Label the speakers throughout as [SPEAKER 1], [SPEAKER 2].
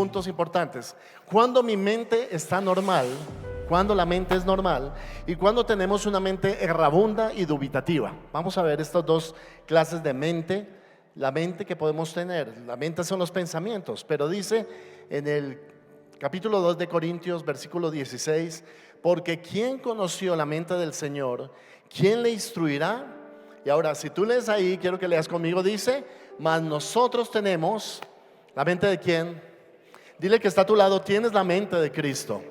[SPEAKER 1] puntos importantes. Cuando mi mente está normal, cuando la mente es normal y cuando tenemos una mente errabunda y dubitativa. Vamos a ver estas dos clases de mente. La mente que podemos tener, la mente son los pensamientos, pero dice en el capítulo 2 de Corintios, versículo 16, porque ¿quién conoció la mente del Señor? ¿Quién le instruirá? Y ahora, si tú lees ahí, quiero que leas conmigo, dice, mas nosotros tenemos la mente de ¿quién? Dile que está a tu lado, tienes la mente de Cristo.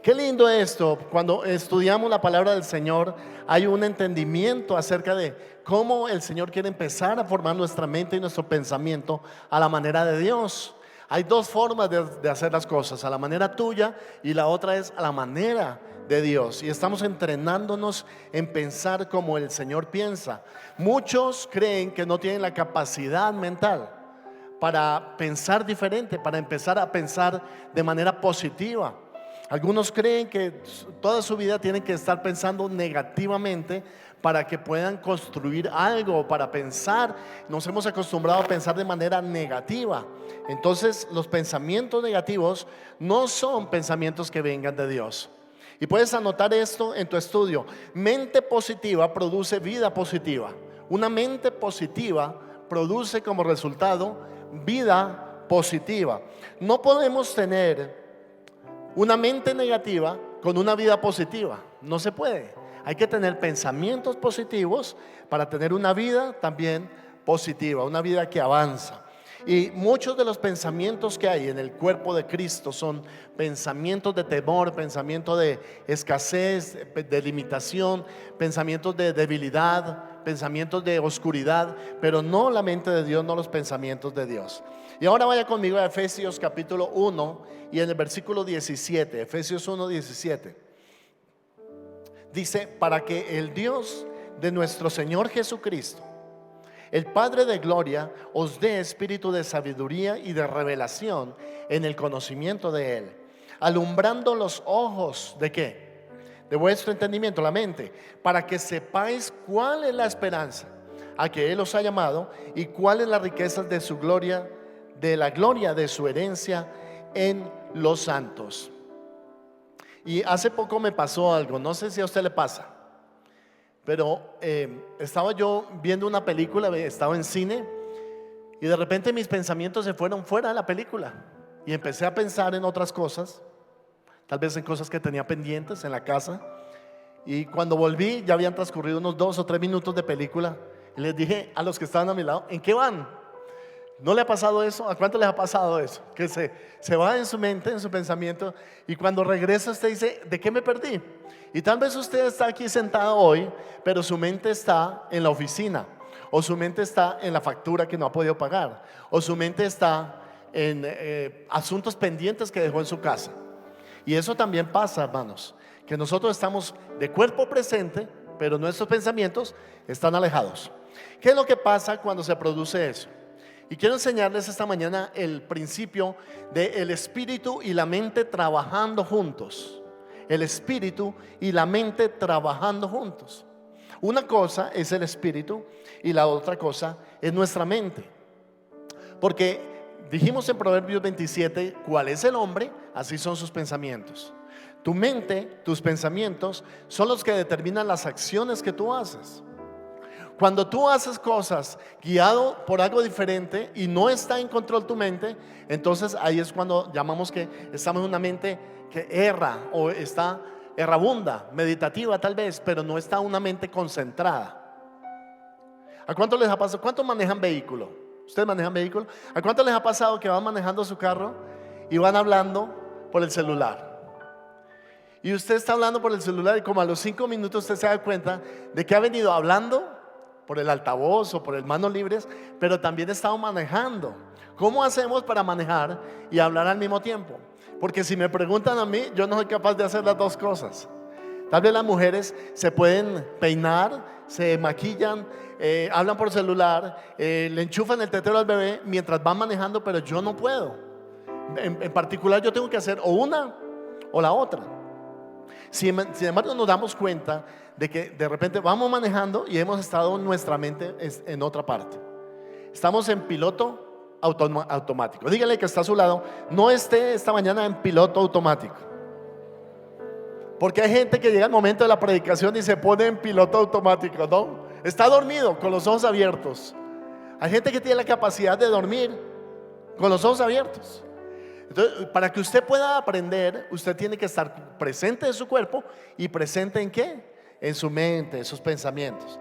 [SPEAKER 1] Qué lindo esto, cuando estudiamos la palabra del Señor, hay un entendimiento acerca de cómo el Señor quiere empezar a formar nuestra mente y nuestro pensamiento a la manera de Dios. Hay dos formas de hacer las cosas, a la manera tuya y la otra es a la manera de Dios. Y estamos entrenándonos en pensar como el Señor piensa. Muchos creen que no tienen la capacidad mental para pensar diferente, para empezar a pensar de manera positiva. Algunos creen que toda su vida tienen que estar pensando negativamente para que puedan construir algo, para pensar. Nos hemos acostumbrado a pensar de manera negativa. Entonces los pensamientos negativos no son pensamientos que vengan de Dios. Y puedes anotar esto en tu estudio. Mente positiva produce vida positiva. Una mente positiva produce como resultado vida positiva. No podemos tener una mente negativa con una vida positiva. No se puede. Hay que tener pensamientos positivos para tener una vida también positiva, una vida que avanza. Y muchos de los pensamientos que hay en el cuerpo de Cristo son pensamientos de temor, pensamientos de escasez, de limitación, pensamientos de debilidad, pensamientos de oscuridad, pero no la mente de Dios, no los pensamientos de Dios. Y ahora vaya conmigo a Efesios capítulo 1 y en el versículo 17, Efesios 1, 17. Dice, para que el Dios de nuestro Señor Jesucristo, el Padre de gloria, os dé espíritu de sabiduría y de revelación en el conocimiento de Él, alumbrando los ojos ¿de qué? De vuestro entendimiento, la mente, para que sepáis cuál es la esperanza a que Él os ha llamado y cuál es la riqueza de su gloria, de la gloria de su herencia en los santos. Y hace poco me pasó algo, no sé si a usted le pasa, pero estaba yo viendo una película, estaba en cine y de repente mis pensamientos se fueron fuera de la película y empecé a pensar en otras cosas, tal vez en cosas que tenía pendientes en la casa. Y cuando volví ya habían transcurrido unos 2 o 3 minutos de película y les dije a los que estaban a mi lado, ¿en qué van? ¿No le ha pasado eso? ¿A cuánto les ha pasado eso? Que se va en su mente, en su pensamiento, y cuando regresa usted dice, ¿de qué me perdí? Y tal vez usted está aquí sentado hoy, pero su mente está en la oficina, o su mente está en la factura que no ha podido pagar, o su mente está en asuntos pendientes que dejó en su casa. Y eso también pasa, hermanos, que nosotros estamos de cuerpo presente, pero nuestros pensamientos están alejados. ¿Qué es lo que pasa cuando se produce eso? Y quiero enseñarles esta mañana el principio del espíritu y la mente trabajando juntos. El espíritu y la mente trabajando juntos. Una cosa es el espíritu y la otra cosa es nuestra mente. Porque dijimos en Proverbios 27, ¿cuál es el hombre? Así son sus pensamientos. Tu mente, tus pensamientos son los que determinan las acciones que tú haces. Cuando tú haces cosas guiado por algo diferente y no está en control tu mente, entonces ahí es cuando llamamos que estamos en una mente que erra o está errabunda, meditativa tal vez, pero no está una mente concentrada. ¿A cuánto les ha pasado? ¿Cuántos manejan vehículo? ¿Ustedes manejan vehículo? ¿A cuánto les ha pasado que van manejando su carro y van hablando por el celular? Y usted está hablando por el celular y como a los 5 minutos usted se da cuenta de que ha venido hablando por el altavoz o por el manos libres, pero también estamos manejando. ¿Cómo hacemos para manejar y hablar al mismo tiempo? Porque si me preguntan a mí, yo no soy capaz de hacer las dos cosas. Tal vez las mujeres se pueden peinar, se maquillan, hablan por celular, le enchufan el tetero al bebé mientras van manejando, pero yo no puedo. En particular yo tengo que hacer o una o la otra. Sin embargo nos damos cuenta de que de repente vamos manejando y hemos estado nuestra mente en otra parte. Estamos en piloto automático. Dígale que está a su lado, no esté esta mañana en piloto automático. Porque hay gente que llega al momento de la predicación y se pone en piloto automático, ¿no? Está dormido con los ojos abiertos. Hay gente que tiene la capacidad de dormir con los ojos abiertos. Entonces, para que usted pueda aprender, usted tiene que estar presente en su cuerpo. ¿Y presente en qué? En su mente, en sus pensamientos.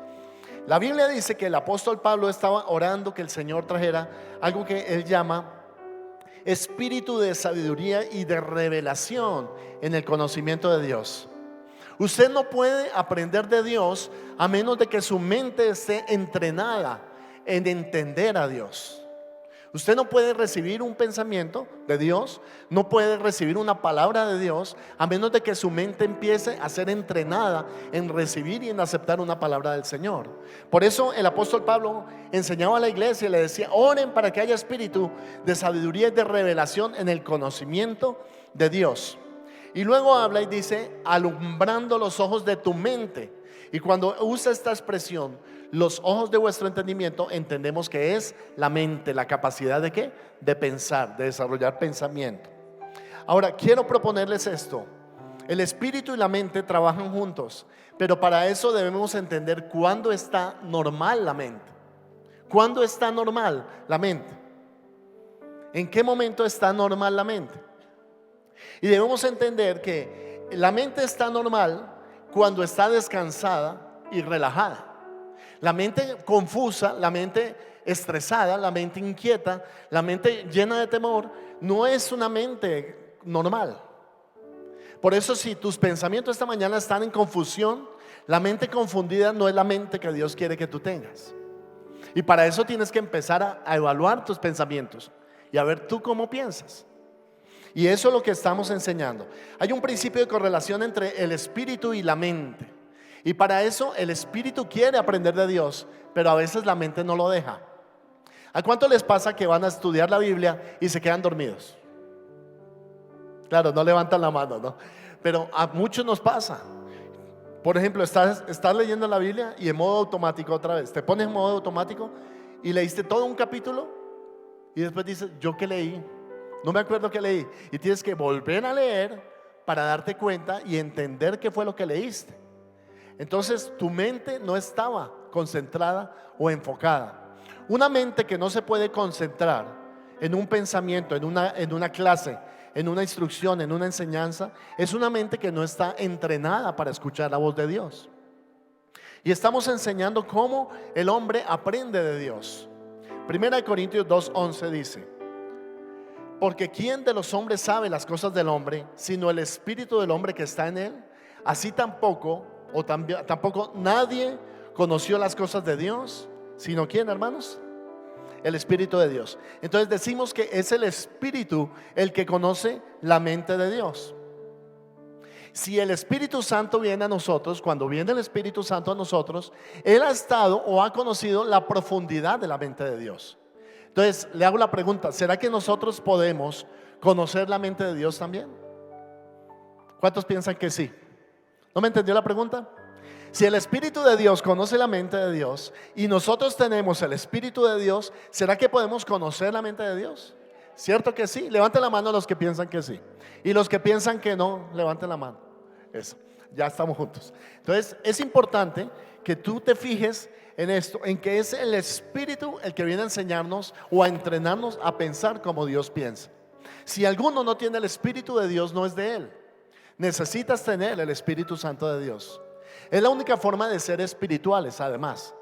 [SPEAKER 1] La Biblia dice que el apóstol Pablo estaba orando que el Señor trajera algo que él llama espíritu de sabiduría y de revelación en el conocimiento de Dios. Usted no puede aprender de Dios a menos de que su mente esté entrenada en entender a Dios. Usted no puede recibir un pensamiento de Dios, no puede recibir una palabra de Dios a menos de que su mente empiece a ser entrenada en recibir y en aceptar una palabra del Señor. Por eso el apóstol Pablo enseñaba a la iglesia y le decía: oren para que haya espíritu de sabiduría y de revelación en el conocimiento de Dios. Y luego habla y dice: alumbrando los ojos de tu mente. Y cuando usa esta expresión, los ojos de vuestro entendimiento, entendemos que es la mente, la capacidad de ¿qué? De pensar, de desarrollar pensamiento. Ahora, quiero proponerles esto. El espíritu y la mente trabajan juntos, pero para eso debemos entender cuándo está normal la mente. ¿Cuándo está normal la mente? ¿En qué momento está normal la mente? Y debemos entender que la mente está normal cuando está descansada y relajada. La mente confusa, la mente estresada, la mente inquieta, la mente llena de temor, no es una mente normal. Por eso, si tus pensamientos esta mañana están en confusión, la mente confundida no es la mente que Dios quiere que tú tengas. Y para eso tienes que empezar a evaluar tus pensamientos y a ver tú cómo piensas. Y eso es lo que estamos enseñando. Hay un principio de correlación entre el espíritu y la mente. Y para eso el espíritu quiere aprender de Dios, pero a veces la mente no lo deja. ¿A cuánto les pasa que van a estudiar la Biblia y se quedan dormidos? Claro, no levantan la mano, ¿no? Pero a muchos nos pasa. Por ejemplo, estás leyendo la Biblia y en modo automático otra vez. Te pones en modo automático y leíste todo un capítulo y después dices: ¿yo qué leí? No me acuerdo qué leí. Y tienes que volver a leer para darte cuenta y entender qué fue lo que leíste. Entonces tu mente no estaba concentrada o enfocada. Una mente que no se puede concentrar en un pensamiento, en una clase, en una instrucción, en una enseñanza, es una mente que no está entrenada para escuchar la voz de Dios. Y estamos enseñando cómo el hombre aprende de Dios. 1 Corintios 2:11 dice: porque ¿quién de los hombres sabe las cosas del hombre, sino el espíritu del hombre que está en él? Así tampoco nadie conoció las cosas de Dios, sino ¿quién, hermanos? El Espíritu de Dios. Entonces decimos que es el Espíritu el que conoce la mente de Dios. Si el Espíritu Santo viene a nosotros, cuando viene el Espíritu Santo a nosotros, Él ha estado o ha conocido la profundidad de la mente de Dios. Entonces le hago la pregunta: ¿será que nosotros podemos conocer la mente de Dios también? ¿Cuántos piensan que sí? ¿No me entendió la pregunta? Si el Espíritu de Dios conoce la mente de Dios y nosotros tenemos el Espíritu de Dios, ¿será que podemos conocer la mente de Dios? ¿Cierto que sí? Levanten la mano los que piensan que sí. Y los que piensan que no, levanten la mano. Eso, ya estamos juntos. Entonces es importante que tú te fijes en esto, en que es el Espíritu el que viene a enseñarnos o a entrenarnos a pensar como Dios piensa. Si alguno no tiene el Espíritu de Dios, no es de él. Necesitas tener el Espíritu Santo de Dios. Es la única forma de ser espirituales. Además,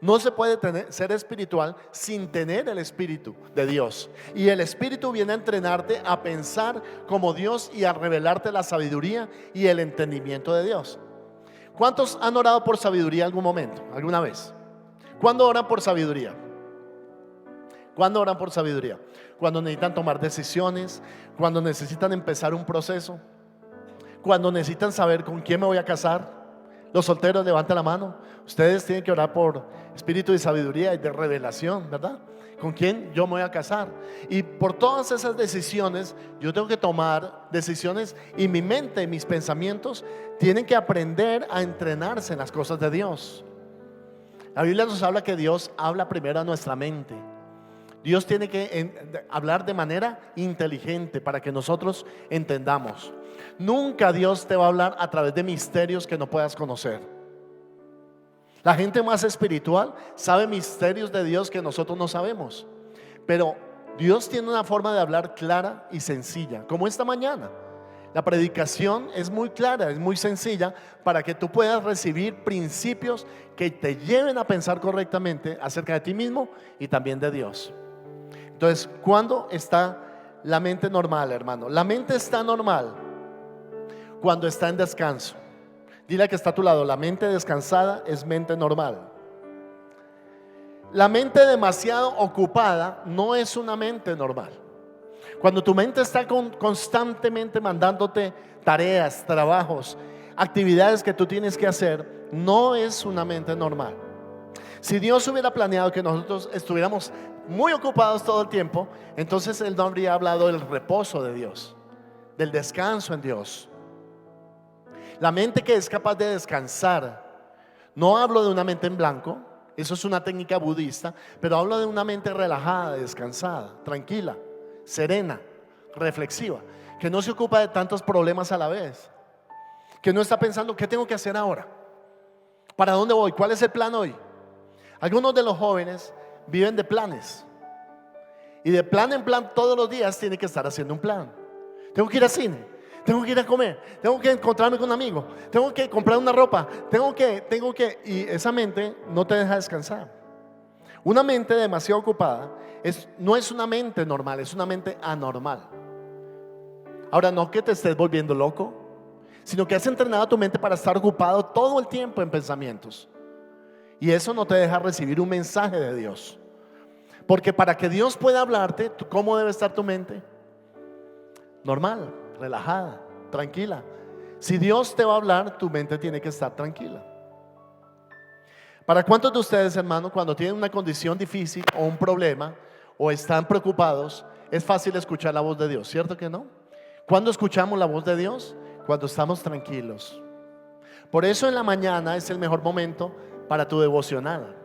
[SPEAKER 1] no se puede ser espiritual sin tener el Espíritu de Dios. Y el Espíritu viene a entrenarte a pensar como Dios y a revelarte la sabiduría y el entendimiento de Dios. ¿Cuántos han orado por sabiduría algún momento, alguna vez? ¿Cuándo oran por sabiduría? ¿Cuándo oran por sabiduría? Cuando necesitan tomar decisiones, cuando necesitan empezar un proceso, cuando necesitan saber con quién me voy a casar. Los solteros, levanten la mano. Ustedes tienen que orar por espíritu de sabiduría y de revelación, ¿verdad? ¿Con quién yo me voy a casar? Y por todas esas decisiones, yo tengo que tomar decisiones y mi mente, mis pensamientos tienen que aprender a entrenarse en las cosas de Dios. La Biblia nos habla que Dios habla primero a nuestra mente Dios tiene que hablar de manera inteligente para que nosotros entendamos. Nunca Dios te va a hablar a través de misterios que no puedas conocer. La gente más espiritual sabe misterios de Dios que nosotros no sabemos. Pero Dios tiene una forma de hablar clara y sencilla, como esta mañana. La predicación es muy clara, es muy sencilla, para que tú puedas recibir principios que te lleven a pensar correctamente acerca de ti mismo y también de Dios. Entonces, ¿cuándo está la mente normal, hermano? La mente está normal cuando está en descanso. Dile al que está a tu lado: la mente descansada es mente normal. La mente demasiado ocupada no es una mente normal. Cuando tu mente está constantemente mandándote tareas, trabajos, actividades que tú tienes que hacer, no es una mente normal. Si Dios hubiera planeado que nosotros estuviéramos muy ocupados todo el tiempo, entonces Él no habría hablado del reposo de Dios, del descanso en Dios. La mente que es capaz de descansar, no hablo de una mente en blanco, eso es una técnica budista, pero hablo de una mente relajada, descansada, tranquila, serena, reflexiva, que no se ocupa de tantos problemas a la vez, que no está pensando qué tengo que hacer ahora, para dónde voy, cuál es el plan hoy. Algunos de los jóvenes viven de planes, y de plan en plan todos los días tiene que estar haciendo un plan. Tengo que ir al cine, tengo que ir a comer, tengo que encontrarme con un amigo, tengo que comprar una ropa, tengo que, y esa mente no te deja descansar. Una mente demasiado ocupada no es una mente normal, es una mente anormal. Ahora, no que te estés volviendo loco, sino que has entrenado a tu mente para estar ocupado todo el tiempo en pensamientos, y eso no te deja recibir un mensaje de Dios. Porque para que Dios pueda hablarte, ¿cómo debe estar tu mente? Normal, relajada, tranquila. Si Dios te va a hablar, tu mente tiene que estar tranquila. ¿Para cuántos de ustedes, hermano, cuando tienen una condición difícil o un problema o están preocupados, es fácil escuchar la voz de Dios? ¿Cierto que no? ¿Cuándo escuchamos la voz de Dios? Cuando estamos tranquilos. Por eso en la mañana es el mejor momento para tu devocional.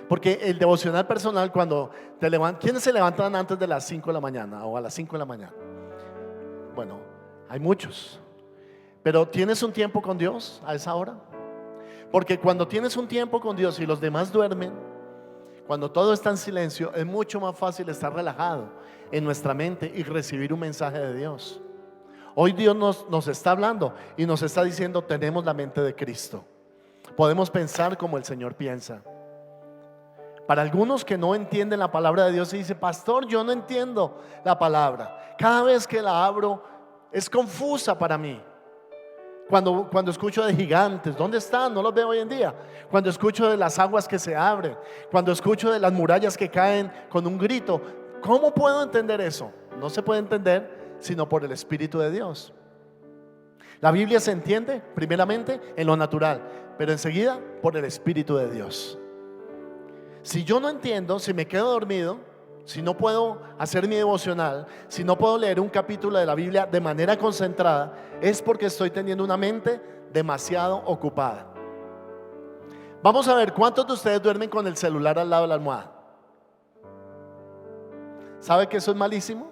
[SPEAKER 1] Porque el devocional personal, cuando te levantas, ¿quiénes se levantan antes de las 5 de la mañana o a las 5 de la mañana? Bueno, hay muchos. Pero ¿tienes un tiempo con Dios a esa hora? Porque cuando tienes un tiempo con Dios y los demás duermen, cuando todo está en silencio, es mucho más fácil estar relajado en nuestra mente y recibir un mensaje de Dios. Hoy Dios nos está hablando y nos está diciendo: tenemos la mente de Cristo. Podemos pensar como el Señor piensa. Para algunos que no entienden la palabra de Dios y dicen: pastor, yo no entiendo la palabra. Cada vez que la abro es confusa para mí. Cuando escucho de gigantes, ¿dónde están? No los veo hoy en día. Cuando escucho de las aguas que se abren, cuando escucho de las murallas que caen con un grito, ¿cómo puedo entender eso? No se puede entender sino por el Espíritu de Dios. La Biblia se entiende primeramente en lo natural, pero enseguida por el Espíritu de Dios. Si yo no entiendo, si me quedo dormido, si no puedo hacer mi devocional, si no puedo leer un capítulo de la Biblia de manera concentrada, es porque estoy teniendo una mente demasiado ocupada. Vamos a ver, ¿cuántos de ustedes duermen con el celular al lado de la almohada? ¿Sabe que eso es malísimo?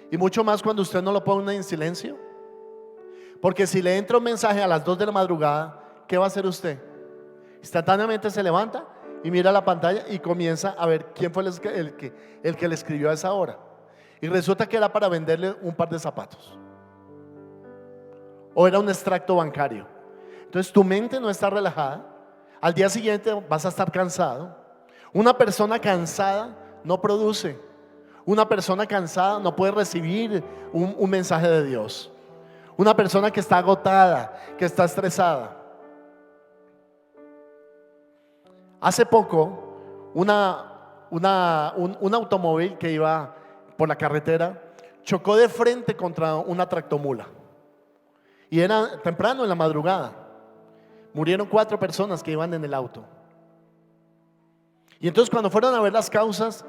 [SPEAKER 1] Y mucho más cuando usted no lo pone en silencio. Porque si le entra un mensaje a las 2 de la madrugada, ¿qué va a hacer usted? Instantáneamente se levanta y mira la pantalla y comienza a ver quién fue el que le escribió a esa hora. Y resulta que era para venderle un par de zapatos, o era un extracto bancario. Entonces tu mente no está relajada. Al día siguiente vas a estar cansado. Una persona cansada no produce. Una persona cansada no puede recibir un mensaje de Dios. Una persona que está agotada, que está estresada. Hace poco, un automóvil que iba por la carretera chocó de frente contra una tractomula. Y era temprano en la madrugada. Murieron 4 personas que iban en el auto. Y entonces, cuando fueron a ver las causas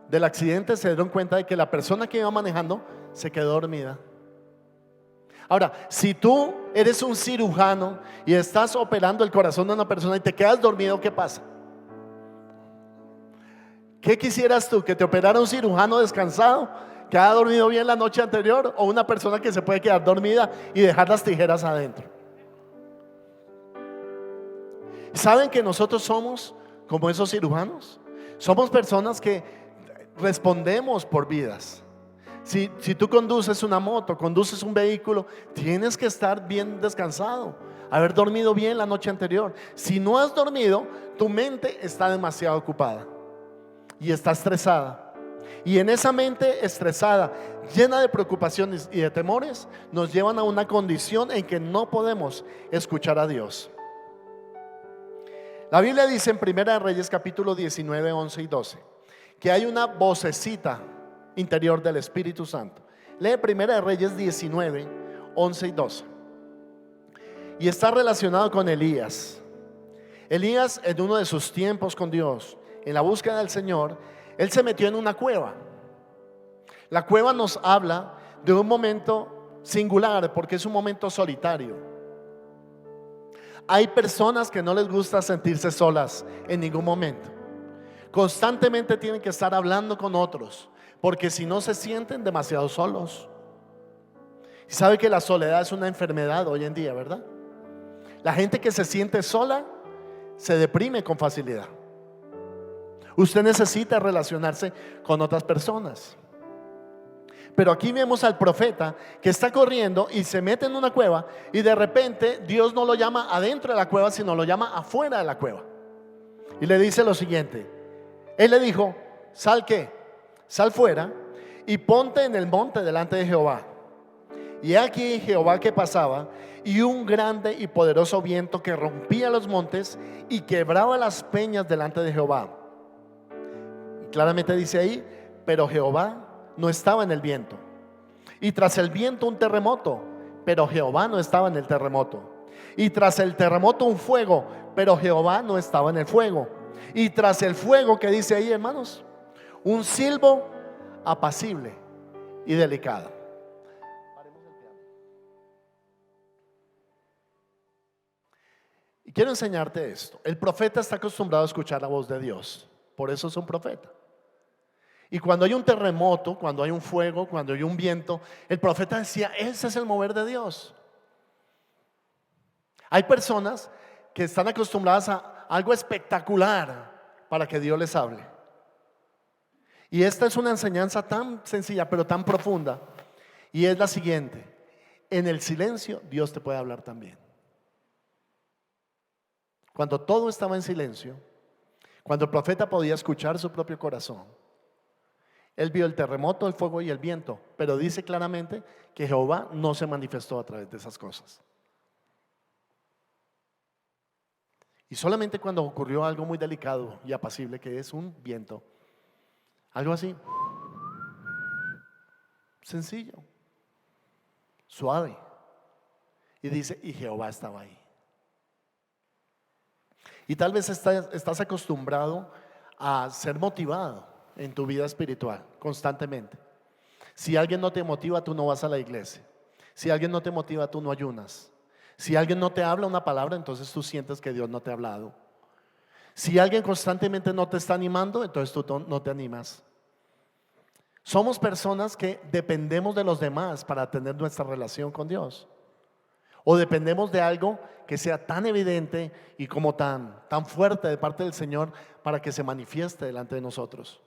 [SPEAKER 1] del accidente, se dieron cuenta de que la persona que iba manejando se quedó dormida. Ahora, si tú eres un cirujano y estás operando el corazón de una persona y te quedas dormido, ¿qué pasa? ¿Qué quisieras tú? ¿Que te operara un cirujano descansado, que haya dormido bien la noche anterior, o una persona que se puede quedar dormida y dejar las tijeras adentro? ¿Saben que nosotros somos como esos cirujanos? Somos personas que respondemos por vidas. Si tú conduces una moto, conduces un vehículo, tienes que estar bien descansado, haber dormido bien la noche anterior. Si no has dormido, tu mente está demasiado ocupada y está estresada. Y en esa mente estresada, llena de preocupaciones y de temores, nos llevan a una condición en que no podemos escuchar a Dios. La Biblia dice en Primera de Reyes capítulo 19, 11 y 12 que hay una vocecita interior del Espíritu Santo. Lee Primera de Reyes 19, 11 y 12. Y está relacionado con Elías. Elías, en uno de sus tiempos con Dios, en la búsqueda del Señor, él se metió en una cueva. La cueva nos habla de un momento singular, porque es un momento solitario. Hay personas que no les gusta sentirse solas en ningún momento. Constantemente tienen que estar hablando con otros, porque si no se sienten demasiado solos. Y sabe que la soledad es una enfermedad hoy en día, ¿verdad? La gente que se siente sola se deprime con facilidad. Usted necesita relacionarse con otras personas. Pero aquí vemos al profeta que está corriendo y se mete en una cueva, y de repente Dios no lo llama adentro de la cueva, sino lo llama afuera de la cueva. Y le dice lo siguiente. Él le dijo: ¿sal qué? Sal fuera y ponte en el monte delante de Jehová. Y aquí Jehová que pasaba, y un grande y poderoso viento que rompía los montes y quebraba las peñas delante de Jehová. Y claramente dice ahí: pero Jehová no estaba en el viento. Y tras el viento un terremoto, pero Jehová no estaba en el terremoto. Y tras el terremoto un fuego, pero Jehová no estaba en el fuego. Y tras el fuego, que dice ahí, hermanos, un silbo apacible y delicado. Y quiero enseñarte esto. El profeta está acostumbrado a escuchar la voz de Dios, por eso es un profeta. Y cuando hay un terremoto, cuando hay un fuego, cuando hay un viento, el profeta decía: ese es el mover de Dios. Hay personas que están acostumbradas a algo espectacular para que Dios les hable. Y esta es una enseñanza tan sencilla pero tan profunda, y es la siguiente: en el silencio Dios te puede hablar también. Cuando todo estaba en silencio, cuando el profeta podía escuchar su propio corazón, él vio el terremoto, el fuego y el viento, pero dice claramente que Jehová no se manifestó a través de esas cosas. Y solamente cuando ocurrió algo muy delicado y apacible, que es un viento, algo así, sencillo, suave, y dice: y Jehová estaba ahí. Y tal vez estás acostumbrado a ser motivado en tu vida espiritual constantemente. Si alguien no te motiva, tú no vas a la iglesia. Si alguien no te motiva, tú no ayunas. Si alguien no te habla una palabra, entonces tú sientes que Dios no te ha hablado. Si alguien constantemente no te está animando, entonces tú no te animas. Somos personas que dependemos de los demás para tener nuestra relación con Dios. O dependemos de algo que sea tan evidente y como tan fuerte de parte del Señor para que se manifieste delante de nosotros.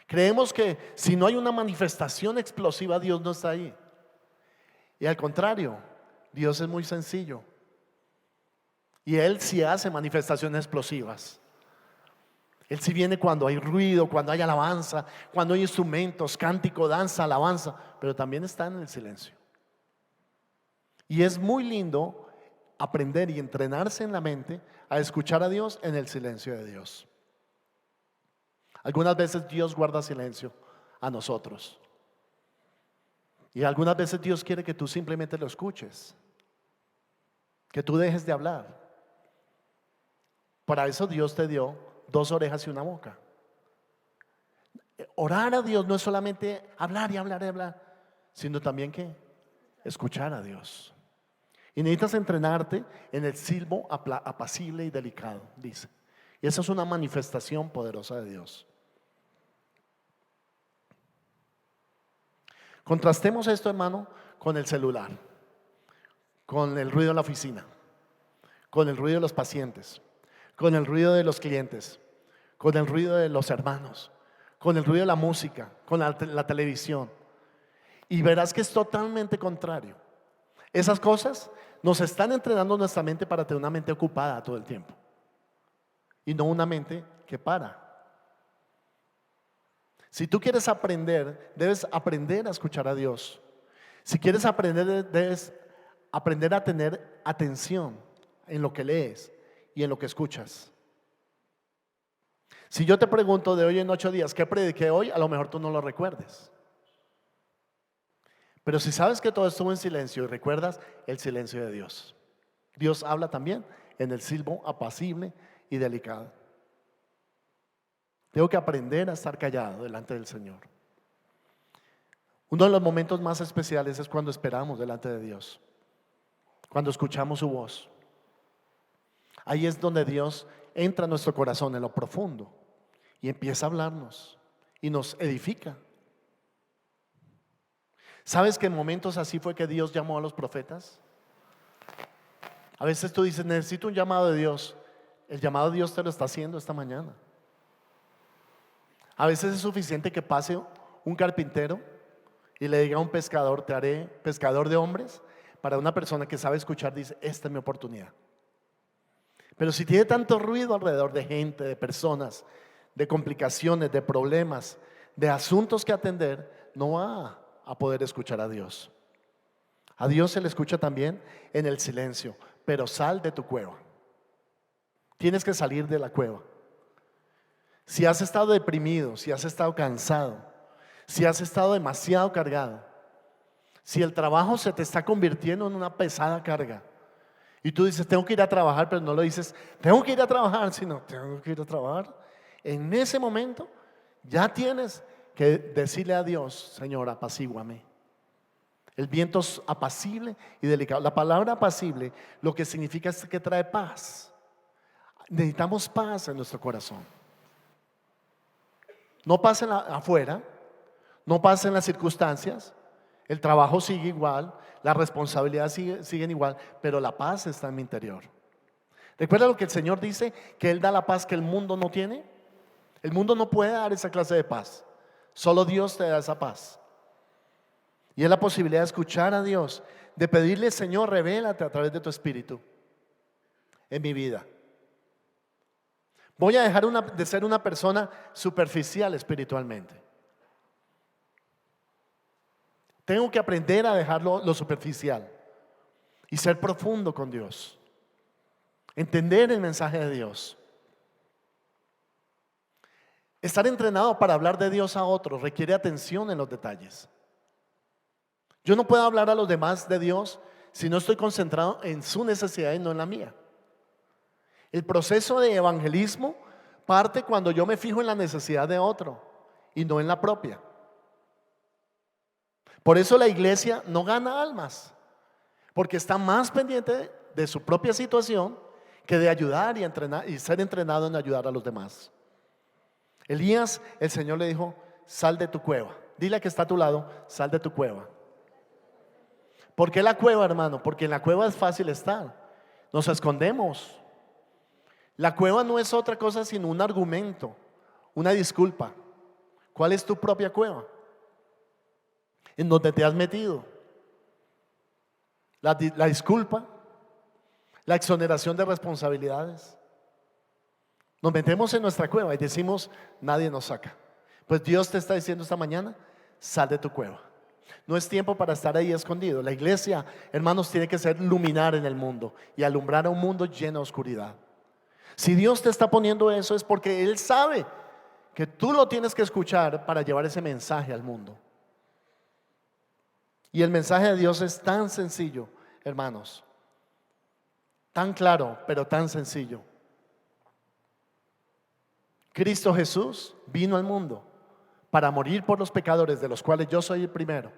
[SPEAKER 1] Creemos que si no hay una manifestación explosiva, Dios no está ahí. Y al contrario, Dios es muy sencillo. Y Él sí hace manifestaciones explosivas. Él sí viene cuando hay ruido, cuando hay alabanza, cuando hay instrumentos, cántico, danza, alabanza, pero también está en el silencio. Y es muy lindo aprender y entrenarse en la mente a escuchar a Dios en el silencio de Dios. Algunas veces Dios guarda silencio a nosotros. Y algunas veces Dios quiere que tú simplemente lo escuches, que tú dejes de hablar. Para eso Dios te dio 2 orejas y una boca. Orar a Dios no es solamente hablar y hablar y hablar, sino también que escuchar a Dios. Y necesitas entrenarte en el silbo apacible y delicado, dice. Y esa es una manifestación poderosa de Dios. Contrastemos esto, hermano, con el celular, con el ruido de la oficina, con el ruido de los pacientes, con el ruido de los clientes, con el ruido de los hermanos, con el ruido de la música, con la televisión. Y verás que es totalmente contrario. Esas cosas nos están entrenando nuestra mente para tener una mente ocupada todo el tiempo y no una mente que para. Si tú quieres aprender, debes aprender a escuchar a Dios. Si quieres aprender, debes aprender a tener atención en lo que lees y en lo que escuchas. Si yo te pregunto de hoy en 8 días, ¿qué prediqué hoy? A lo mejor tú no lo recuerdes. Pero si sabes que todo estuvo en silencio y recuerdas el silencio de Dios. Dios habla también en el silbo apacible y delicado. Tengo que aprender a estar callado delante del Señor. Uno de los momentos más especiales es cuando esperamos delante de Dios, cuando escuchamos su voz. Ahí es donde Dios entra a nuestro corazón en lo profundo y empieza a hablarnos y nos edifica. ¿Sabes que en momentos así fue que Dios llamó a los profetas? A veces tú dices, necesito un llamado de Dios. El llamado de Dios te lo está haciendo esta mañana. A veces es suficiente que pase un carpintero y le diga a un pescador, te haré pescador de hombres. Para una persona que sabe escuchar dice, esta es mi oportunidad. Pero si tiene tanto ruido alrededor de gente, de personas, de complicaciones, de problemas, de asuntos que atender, no va a poder escuchar a Dios. A Dios se le escucha también en el silencio, pero sal de tu cueva. Tienes que salir de la cueva. Si has estado deprimido, si has estado cansado, si has estado demasiado cargado, si el trabajo se te está convirtiendo en una pesada carga y tú dices, tengo que ir a trabajar, pero no lo dices, tengo que ir a trabajar, sino tengo que ir a trabajar. En ese momento ya tienes que decirle a Dios, Señor, apacíguame. El viento es apacible y delicado. La palabra apacible lo que significa es que trae paz. Necesitamos paz en nuestro corazón. No pasa afuera, no pasa en las circunstancias, el trabajo sigue igual, las responsabilidades siguen igual, pero la paz está en mi interior. ¿Recuerda lo que el Señor dice? Que Él da la paz que el mundo no tiene. El mundo no puede dar esa clase de paz. Solo Dios te da esa paz. Y es la posibilidad de escuchar a Dios, de pedirle, Señor, revélate a través de tu Espíritu en mi vida. Voy a dejar de ser una persona superficial espiritualmente. Tengo que aprender a dejar lo superficial y ser profundo con Dios. Entender el mensaje de Dios. Estar entrenado para hablar de Dios a otros requiere atención en los detalles. Yo no puedo hablar a los demás de Dios si no estoy concentrado en su necesidad y no en la mía. El proceso de evangelismo parte cuando yo me fijo en la necesidad de otro y no en la propia. Por eso la iglesia no gana almas, porque está más pendiente de su propia situación que de ayudar y entrenar y ser entrenado en ayudar a los demás. Elías, el Señor le dijo, sal de tu cueva. Dile a que está a tu lado, sal de tu cueva. ¿Por qué la cueva, hermano? Porque en la cueva es fácil estar. Nos escondemos. La cueva no es otra cosa sino un argumento, una disculpa. ¿Cuál es tu propia cueva? En donde te has metido. La disculpa, la exoneración de responsabilidades. Nos metemos en nuestra cueva y decimos, nadie nos saca. Pues Dios te está diciendo esta mañana, sal de tu cueva. No es tiempo para estar ahí escondido. La iglesia, hermanos, tiene que ser luminar en el mundo y alumbrar a un mundo lleno de oscuridad. Si Dios te está poniendo eso es porque Él sabe que tú lo tienes que escuchar para llevar ese mensaje al mundo. Y el mensaje de Dios es tan sencillo, hermanos, tan claro, pero tan sencillo. Cristo Jesús vino al mundo para morir por los pecadores, de los cuales yo soy el primero,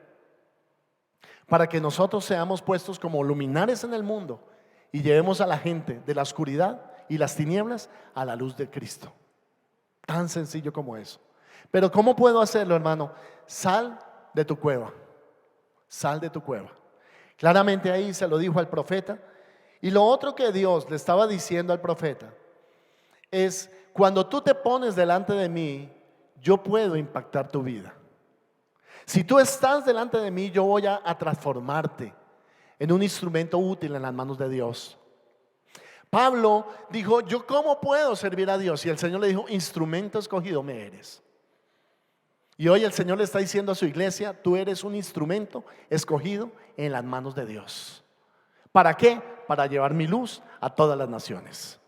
[SPEAKER 1] para que nosotros seamos puestos como luminares en el mundo y llevemos a la gente de la oscuridad y las tinieblas a la luz de Cristo. Tan sencillo como eso. Pero ¿cómo puedo hacerlo, hermano? Sal de tu cueva. sal de tu cueva. Claramente ahí se lo dijo al profeta. Y lo otro que Dios le estaba diciendo al profeta es: cuando tú te pones delante de mí, yo puedo impactar tu vida. Si tú estás delante de mí, yo voy a transformarte en un instrumento útil en las manos de Dios. Pablo dijo: ¿yo cómo puedo servir a Dios? Y el Señor le dijo: instrumento escogido me eres. Y hoy el Señor le está diciendo a su iglesia: tú eres un instrumento escogido en las manos de Dios. ¿Para qué? Para llevar mi luz a todas las naciones.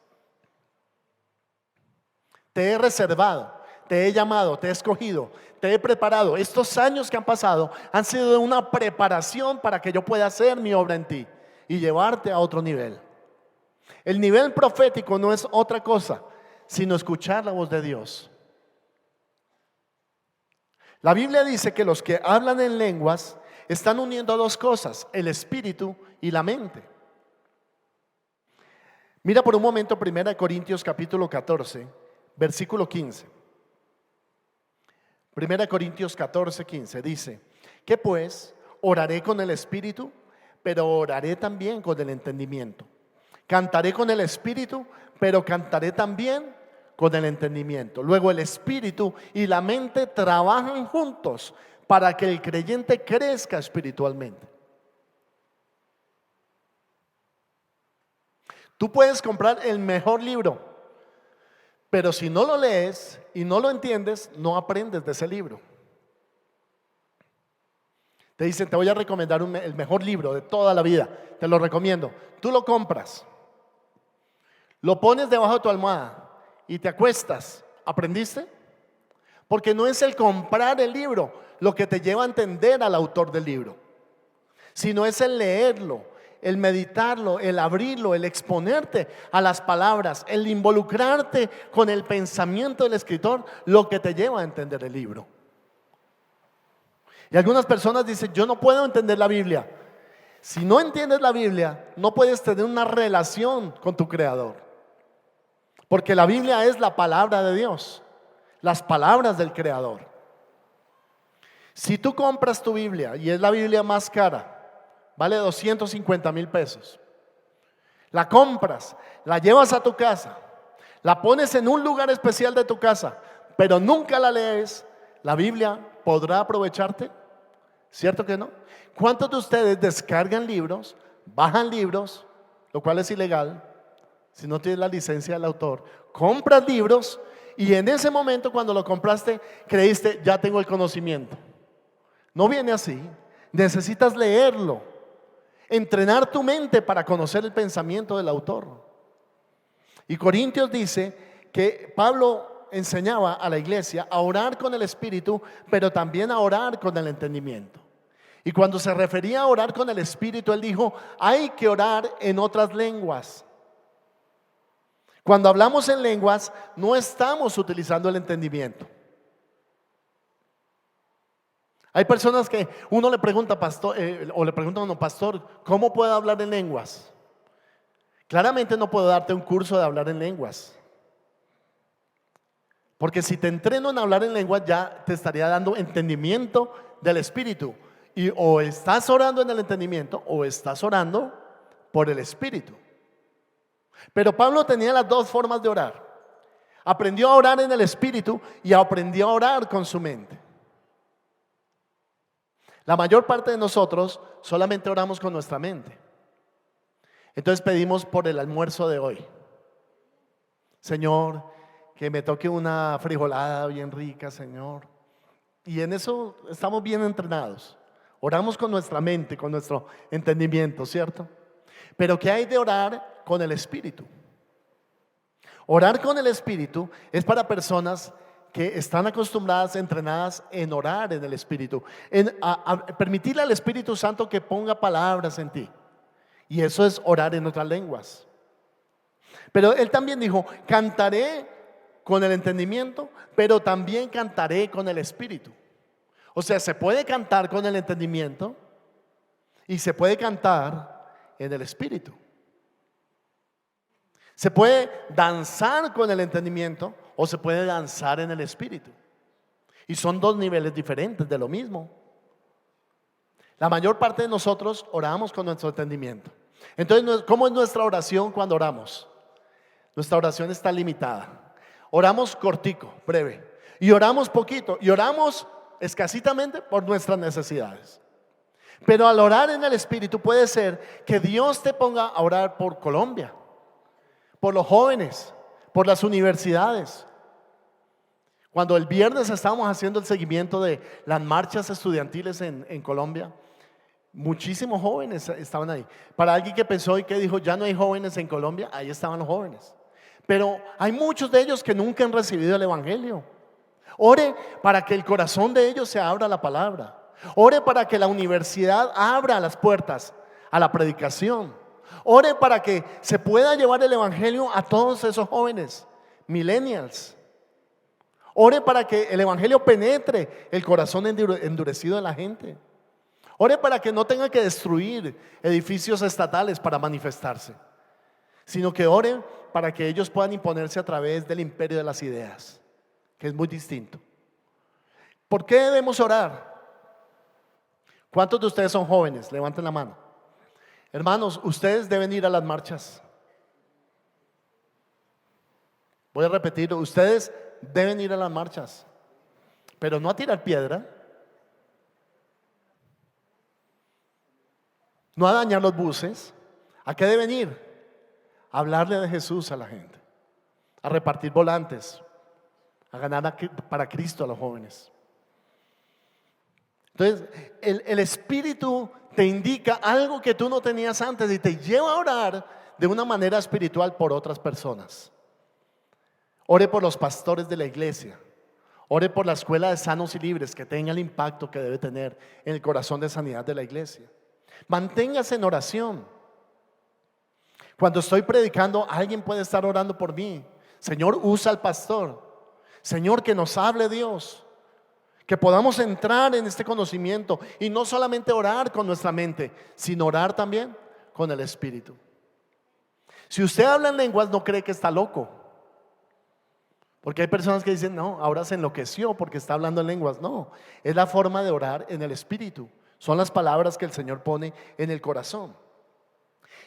[SPEAKER 1] Te he reservado, te he llamado, te he escogido, te he preparado. Estos años que han pasado han sido de una preparación para que yo pueda hacer mi obra en ti y llevarte a otro nivel. El nivel profético no es otra cosa sino escuchar la voz de Dios. La Biblia dice que los que hablan en lenguas están uniendo dos cosas: el espíritu y la mente. Mira por un momento 1 Corintios capítulo 14, versículo 15. 1 Corintios 14, 15 dice: ¿qué pues? Oraré con el espíritu, pero oraré también con el entendimiento. Cantaré con el espíritu, pero cantaré también con el entendimiento. Luego el espíritu y la mente trabajan juntos para que el creyente crezca espiritualmente. Tú puedes comprar el mejor libro, pero si no lo lees y no lo entiendes, no aprendes de ese libro. Te dicen: te voy a recomendar el mejor libro de toda la vida, te lo recomiendo. Tú lo compras, lo pones debajo de tu almohada y te acuestas. ¿Aprendiste? Porque no es el comprar el libro lo que te lleva a entender al autor del libro, sino es el leerlo, el meditarlo, el abrirlo, el exponerte a las palabras, el involucrarte con el pensamiento del escritor, lo que te lleva a entender el libro. Y algunas personas dicen: yo no puedo entender la Biblia. Si no entiendes la Biblia, no puedes tener una relación con tu Creador, porque la Biblia es la palabra de Dios, las palabras del Creador. Si tú compras tu Biblia, y es la Biblia más cara, vale 250,000 pesos, la compras, la llevas a tu casa, la pones en un lugar especial de tu casa, pero nunca la lees, ¿la Biblia podrá aprovecharte? ¿Cierto que no? ¿Cuántos de ustedes descargan libros, bajan libros, lo cual es ilegal si no tienes la licencia del autor? Compras libros y en ese momento, cuando lo compraste, creíste: ya tengo el conocimiento. No viene así. Necesitas leerlo, entrenar tu mente para conocer el pensamiento del autor. Y Corintios dice que Pablo enseñaba a la iglesia a orar con el espíritu, pero también a orar con el entendimiento. Y cuando se refería a orar con el espíritu, él dijo: hay que orar en otras lenguas. Cuando hablamos en lenguas, no estamos utilizando el entendimiento. Hay personas que uno le pregunta: pastor, o le preguntan a uno: pastor, ¿cómo puedo hablar en lenguas? Claramente no puedo darte un curso de hablar en lenguas, porque si te entreno en hablar en lenguas, ya te estaría dando entendimiento del espíritu. Y o estás orando en el entendimiento o estás orando por el espíritu. Pero Pablo tenía las dos formas de orar. Aprendió a orar en el espíritu y aprendió a orar con su mente. La mayor parte de nosotros solamente oramos con nuestra mente. Entonces pedimos por el almuerzo de hoy: Señor, que me toque una frijolada bien rica, Señor. Y en eso estamos bien entrenados. Oramos con nuestra mente, con nuestro entendimiento, ¿cierto? Pero ¿qué hay de orar con el espíritu? Orar con el espíritu es para personas que están acostumbradas, entrenadas en orar en el espíritu, en permitirle al Espíritu Santo que ponga palabras en ti. Y eso es orar en otras lenguas. Pero él también dijo: cantaré con el entendimiento, pero también cantaré con el espíritu. O sea, se puede cantar con el entendimiento y se puede cantar en el espíritu. Se puede danzar con el entendimiento o se puede danzar en el espíritu. Y son dos niveles diferentes de lo mismo. La mayor parte de nosotros oramos con nuestro entendimiento. Entonces, ¿cómo es nuestra oración cuando oramos? Nuestra oración está limitada. Oramos cortico, breve. Y oramos poquito. Y oramos escasitamente por nuestras necesidades. Pero al orar en el Espíritu puede ser que Dios te ponga a orar por Colombia, por los jóvenes, por las universidades. Cuando el viernes estábamos haciendo el seguimiento de las marchas estudiantiles en Colombia, muchísimos jóvenes estaban ahí. Para alguien que pensó y que dijo ya no hay jóvenes en Colombia, ahí estaban los jóvenes. Pero hay muchos de ellos que nunca han recibido el Evangelio. Ore para que el corazón de ellos se abra a la palabra. Ore para que la universidad abra las puertas a la predicación. Ore para que se pueda llevar el Evangelio a todos esos jóvenes, millennials. Ore para que el Evangelio penetre el corazón endurecido de la gente. Ore para que no tenga que destruir edificios estatales para manifestarse, sino que ore para que ellos puedan imponerse a través del imperio de las ideas, que es muy distinto. ¿Por qué debemos orar? ¿Cuántos de ustedes son jóvenes? Levanten la mano. Hermanos, ustedes deben ir a las marchas. Voy a repetir, ustedes deben ir a las marchas, pero no a tirar piedra, no a dañar los buses. ¿A qué deben ir? A hablarle de Jesús a la gente, a repartir volantes, a ganar para Cristo a los jóvenes. Entonces, el Espíritu te indica algo que tú no tenías antes y te lleva a orar de una manera espiritual por otras personas. Ore por los pastores de la iglesia. Ore por la escuela de sanos y libres, que tenga el impacto que debe tener en el corazón de sanidad de la iglesia. Manténgase en oración. Cuando estoy predicando, alguien puede estar orando por mí. Señor, usa al pastor. Señor, que nos hable Dios. Que podamos entrar en este conocimiento y no solamente orar con nuestra mente, sino orar también con el Espíritu. Si usted habla en lenguas, no cree que está loco. Porque hay personas que dicen, no, ahora se enloqueció porque está hablando en lenguas. No, es la forma de orar en el Espíritu. Son las palabras que el Señor pone en el corazón.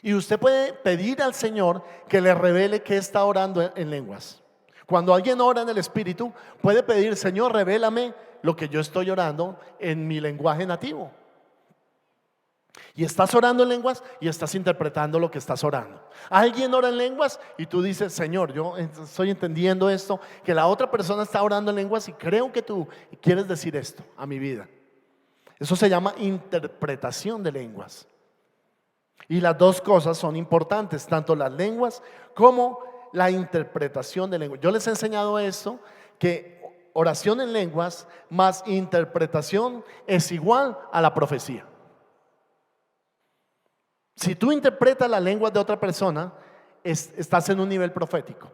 [SPEAKER 1] Y usted puede pedir al Señor que le revele que está orando en lenguas. Cuando alguien ora en el Espíritu, puede pedir, Señor, revélame lo que yo estoy orando en mi lenguaje nativo. Y estás orando en lenguas y estás interpretando lo que estás orando. Alguien ora en lenguas y tú dices, Señor, yo estoy entendiendo esto, que la otra persona está orando en lenguas y creo que tú quieres decir esto a mi vida. Eso se llama interpretación de lenguas. Y las dos cosas son importantes, tanto las lenguas como la interpretación de lenguas. Yo les he enseñado esto, que oración en lenguas más interpretación es igual a la profecía. Si tú interpretas las lenguas de otra persona, estás en un nivel profético.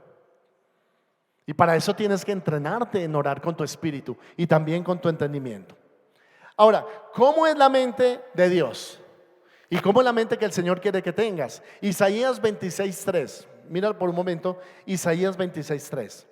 [SPEAKER 1] Y para eso tienes que entrenarte en orar con tu espíritu y también con tu entendimiento. Ahora, ¿cómo es la mente de Dios? ¿Y cómo es la mente que el Señor quiere que tengas? Isaías 26:3. Mira por un momento, Isaías 26:3.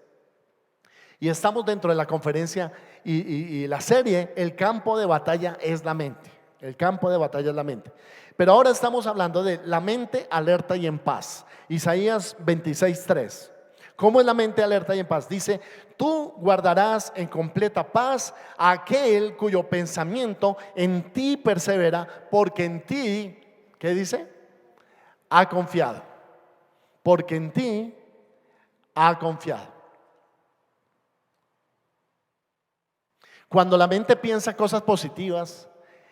[SPEAKER 1] Y estamos dentro de la conferencia y la serie, el campo de batalla es la mente. El campo de batalla es la mente. Pero ahora estamos hablando de la mente alerta y en paz. Isaías 26:3. ¿Cómo es la mente alerta y en paz? Dice, tú guardarás en completa paz a aquel cuyo pensamiento en ti persevera, porque en ti, ¿qué dice? Ha confiado. Porque en ti ha confiado. Cuando la mente piensa cosas positivas,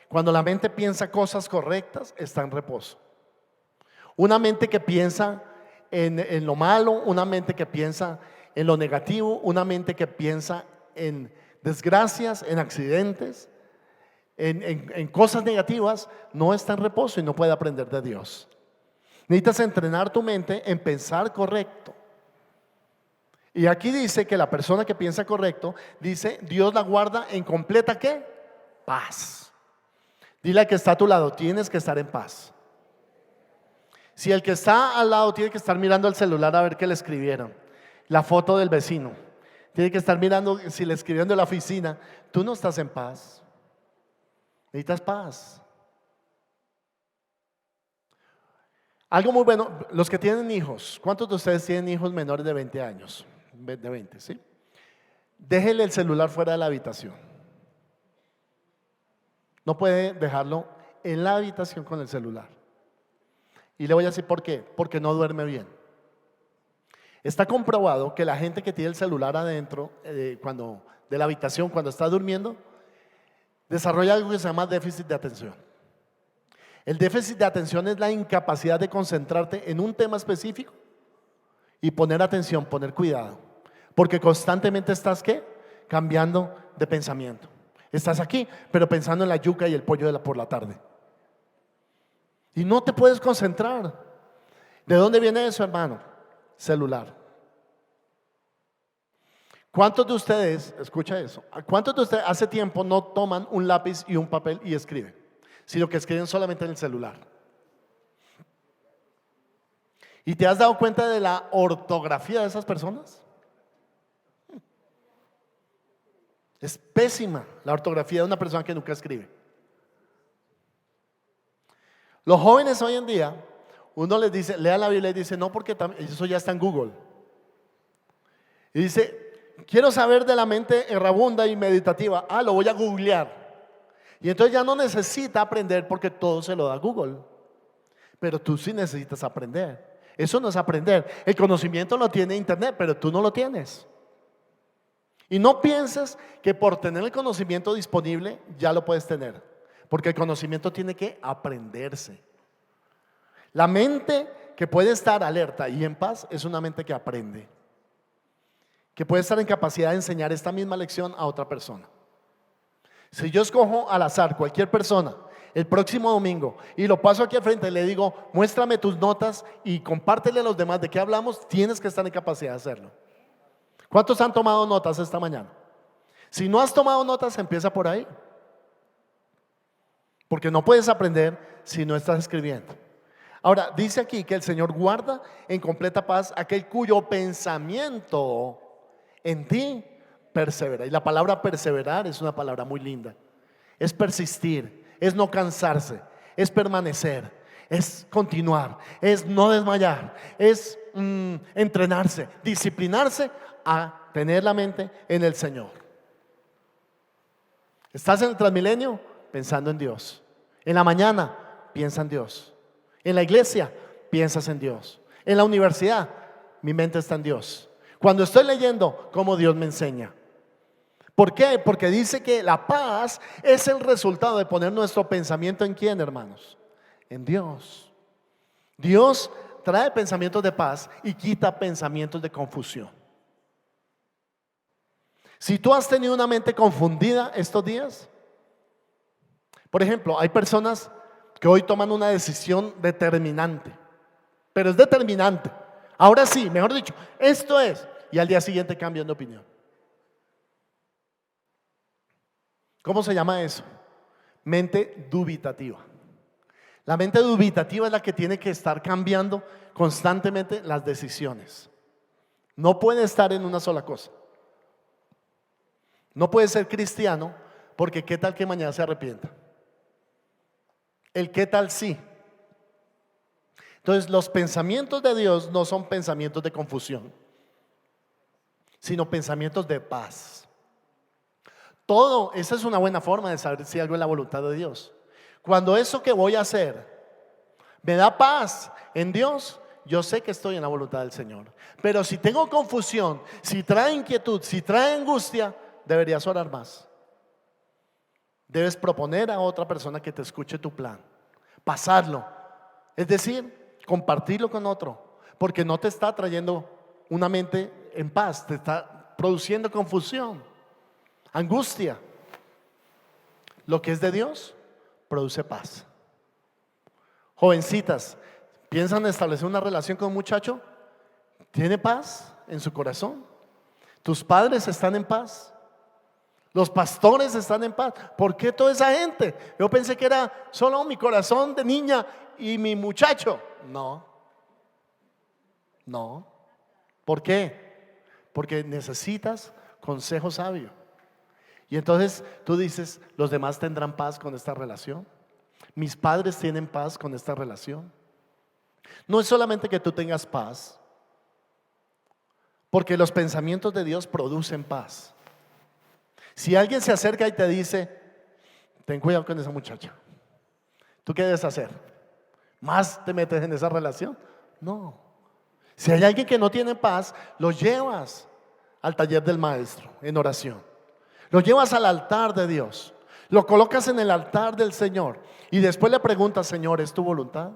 [SPEAKER 1] cuando la mente piensa cosas correctas, está en reposo. Una mente que piensa en lo malo, una mente que piensa en lo negativo, una mente que piensa en desgracias, en accidentes, en cosas negativas, no está en reposo y no puede aprender de Dios. Necesitas entrenar tu mente en pensar correcto. Y aquí dice que la persona que piensa correcto, dice, Dios la guarda en completa ¿qué? Paz. Dile al que está a tu lado, tienes que estar en paz. Si el que está al lado tiene que estar mirando el celular a ver qué le escribieron, la foto del vecino, tiene que estar mirando si le escribieron de la oficina, tú no estás en paz. Necesitas paz. Algo muy bueno, los que tienen hijos, ¿cuántos de ustedes tienen hijos menores de 20 años? De 20, ¿sí? Déjele el celular fuera de la habitación. No puede dejarlo en la habitación con el celular. Y le voy a decir por qué. Porque no duerme bien. Está comprobado que la gente que tiene el celular adentro de la habitación cuando está durmiendo desarrolla algo que se llama déficit de atención. El déficit de atención es la incapacidad de concentrarte en un tema específico y poner atención, poner cuidado. Porque constantemente estás, ¿qué? Cambiando de pensamiento. Estás aquí, pero pensando en la yuca y el pollo por la tarde. Y no te puedes concentrar. ¿De dónde viene eso, hermano? Celular. ¿Cuántos de ustedes, escucha eso, cuántos de ustedes hace tiempo no toman un lápiz y un papel y escriben, sino que escriben solamente en el celular? ¿Y te has dado cuenta de la ortografía de esas personas? Es pésima la ortografía de una persona que nunca escribe. Los jóvenes hoy en día, uno les dice, lea la Biblia y dice, no, porque eso ya está en Google. Y dice, quiero saber de la mente errabunda y meditativa. Lo voy a googlear. Y entonces ya no necesita aprender porque todo se lo da Google. Pero tú sí necesitas aprender. Eso no es aprender. El conocimiento lo tiene Internet, pero tú no lo tienes. Y no pienses que por tener el conocimiento disponible ya lo puedes tener, porque el conocimiento tiene que aprenderse. La mente que puede estar alerta y en paz es una mente que aprende, que puede estar en capacidad de enseñar esta misma lección a otra persona. Si yo escojo al azar cualquier persona el próximo domingo y lo paso aquí al frente y le digo, muéstrame tus notas y compártele a los demás de qué hablamos, tienes que estar en capacidad de hacerlo. ¿Cuántos han tomado notas esta mañana? Si no has tomado notas, empieza por ahí. Porque no puedes aprender si no estás escribiendo. Ahora, dice aquí que el Señor guarda en completa paz aquel cuyo pensamiento en ti persevera. Y la palabra perseverar es una palabra muy linda. Es persistir, es no cansarse, es permanecer, es continuar, es no desmayar, es entrenarse, disciplinarse a tener la mente en el Señor. ¿Estás en el Transmilenio? Pensando en Dios. En la mañana, piensa en Dios. En la iglesia, piensas en Dios. En la universidad, mi mente está en Dios. Cuando estoy leyendo, cómo Dios me enseña. ¿Por qué? Porque dice que la paz es el resultado de poner nuestro pensamiento en ¿quién, hermanos? En Dios. Dios trae pensamientos de paz y quita pensamientos de confusión. Si tú has tenido una mente confundida estos días, por ejemplo, hay personas que hoy toman una decisión determinante, pero es determinante. Ahora sí, mejor dicho, esto es, y al día siguiente cambian de opinión. ¿Cómo se llama eso? Mente dubitativa. La mente dubitativa es la que tiene que estar cambiando constantemente las decisiones. No puede estar en una sola cosa. No puede ser cristiano porque qué tal que mañana se arrepienta. El qué tal sí. Entonces los pensamientos de Dios no son pensamientos de confusión, sino pensamientos de paz. Esa es una buena forma de saber si algo es la voluntad de Dios. Cuando eso que voy a hacer me da paz en Dios, yo sé que estoy en la voluntad del Señor. Pero si tengo confusión, si trae inquietud, si trae angustia, deberías orar más. Debes proponer a otra persona que te escuche tu plan, pasarlo, es decir, compartirlo con otro, porque no te está trayendo una mente en paz, te está produciendo confusión, angustia. Lo que es de Dios produce paz. Jovencitas, ¿piensan establecer una relación con un muchacho? ¿Tiene paz en su corazón? ¿Tus padres están en paz? Los pastores están en paz. ¿Por qué toda esa gente? Yo pensé que era solo mi corazón de niña y mi muchacho. No. ¿Por qué? Porque necesitas consejo sabio. Y entonces tú dices, ¿los demás tendrán paz con esta relación? ¿Mis padres tienen paz con esta relación? No es solamente que tú tengas paz, porque los pensamientos de Dios producen paz. Si alguien se acerca y te dice, ten cuidado con esa muchacha, ¿tú qué debes hacer? ¿Más te metes en esa relación? No. Si hay alguien que no tiene paz, lo llevas al taller del maestro en oración. Lo llevas al altar de Dios. Lo colocas en el altar del Señor. Y después le preguntas, Señor, ¿es tu voluntad?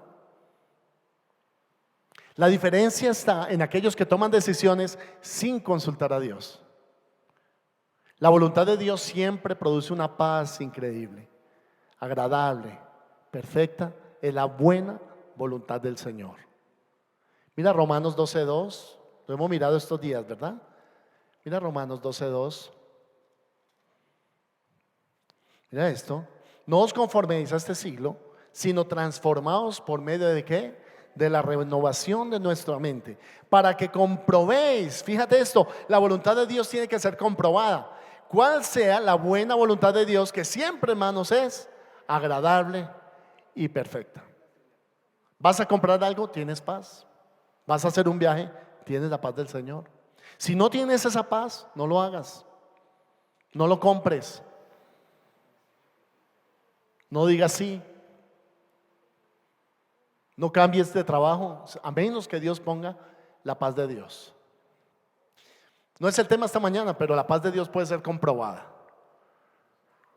[SPEAKER 1] La diferencia está en aquellos que toman decisiones sin consultar a Dios. La voluntad de Dios siempre produce una paz increíble, agradable, perfecta. Es la buena voluntad del Señor. Mira Romanos 12:2. Lo hemos mirado estos días, ¿verdad? Mira Romanos 12:2. Mira esto. No os conforméis a este siglo, sino transformaos por medio de ¿qué? De la renovación de nuestra mente, para que comprobéis. Fíjate esto, la voluntad de Dios tiene que ser comprobada. ¿Cuál sea la buena voluntad de Dios, que siempre, hermanos, es agradable y perfecta? ¿Vas a comprar algo? ¿Tienes paz? ¿Vas a hacer un viaje? ¿Tienes la paz del Señor? Si no tienes esa paz, no lo hagas. No lo compres. No digas sí. No cambies de trabajo, a menos que Dios ponga la paz de Dios. No es el tema esta mañana, pero la paz de Dios puede ser comprobada.